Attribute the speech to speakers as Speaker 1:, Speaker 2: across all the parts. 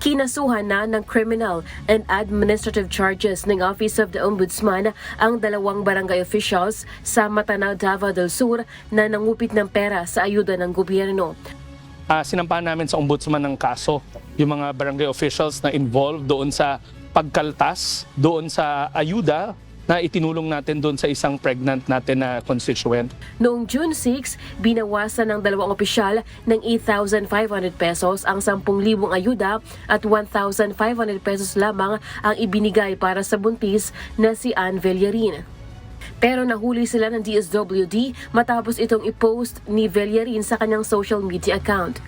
Speaker 1: Kinasuhan na ng criminal and administrative charges ng Office of the Ombudsman ang dalawang barangay officials sa Matanao, Davao del Sur na nangupit ng pera sa ayuda ng gobyerno.
Speaker 2: Sinampahan namin sa ombudsman ng kaso yung mga barangay officials na involved doon sa pagkaltas, doon sa ayuda na itinulong natin doon sa isang pregnant natin na constituent.
Speaker 1: Noong June 6, binawasan ng dalawang opisyal ng 8,500 pesos ang 10,000 ayuda at 1,500 pesos lamang ang ibinigay para sa buntis na si Ann Villarin. Pero nahuli sila ng DSWD matapos itong i-post ni Villarin sa kanyang social media account.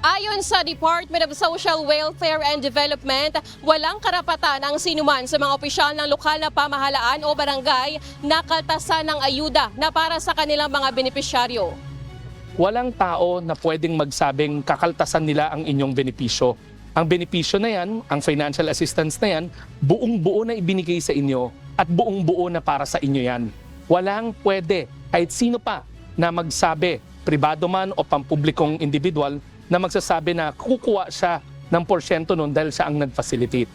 Speaker 3: Ayon sa Department of Social Welfare and Development, walang karapatan ang sinuman sa mga opisyal ng lokal na pamahalaan o barangay na kaltasan ng ayuda na para sa kanilang mga benepisyaryo.
Speaker 2: Walang tao na pwedeng magsabing kakaltasan nila ang inyong benepisyo. Ang benepisyo na yan, ang financial assistance na yan, buong-buo na ibinigay sa inyo at buong-buo na para sa inyo yan. Walang pwede, kahit sino pa, na magsabi, pribado man o pampublikong individual, na magsasabi na kukuha siya ng porsyento nun dahil siya ang nag-facilitate.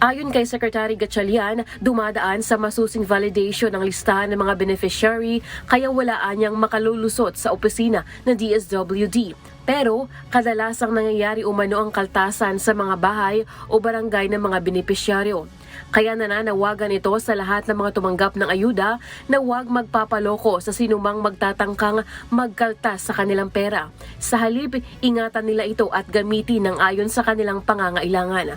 Speaker 1: Ayon kay Secretary Gatchalian, dumadaan sa masusing validation ng listahan ng mga beneficiary kaya wala anyang makalulusot sa opisina ng DSWD. Pero kadalasang nangyayari umano ang kaltasan sa mga bahay o barangay ng mga benepisyaryo. Kaya nananawagan ito sa lahat ng mga tumanggap ng ayuda na huwag magpapaloko sa sinumang magtatangkang magkaltas sa kanilang pera. Sa halip, ingatan nila ito at gamitin ng ayon sa kanilang pangangailangan.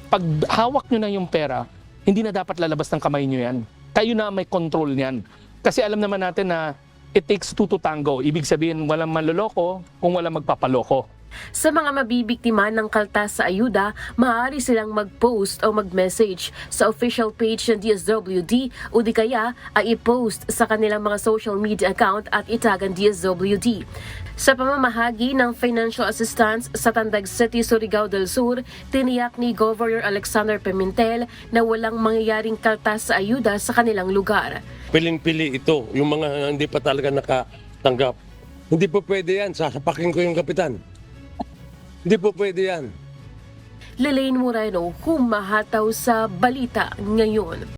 Speaker 2: Pag hawak nyo na yung pera, hindi na dapat lalabas ng kamay nyo yan. Kayo na may control niyan. Kasi alam naman natin na it takes two to tango. Ibig sabihin, walang manloloko kung walang magpapaloko.
Speaker 1: Sa mga mabibiktima ng kaltas sa ayuda, maaari silang mag-post o mag-message sa official page ng DSWD o di kaya ay i-post sa kanilang mga social media account at itagan DSWD. Sa pamamahagi ng financial assistance sa Tandag City, Surigao del Sur, tiniyak ni Governor Alexander Pimentel na walang mangyayaring kaltas sa ayuda sa kanilang lugar.
Speaker 4: Piling-pili ito, yung mga hindi pa talaga nakatanggap. Hindi po pwede yan, sasapakin ko yung kapitan. Hindi po pwede yan.
Speaker 1: Lelaine Moreno, humahataw sa balita ngayon.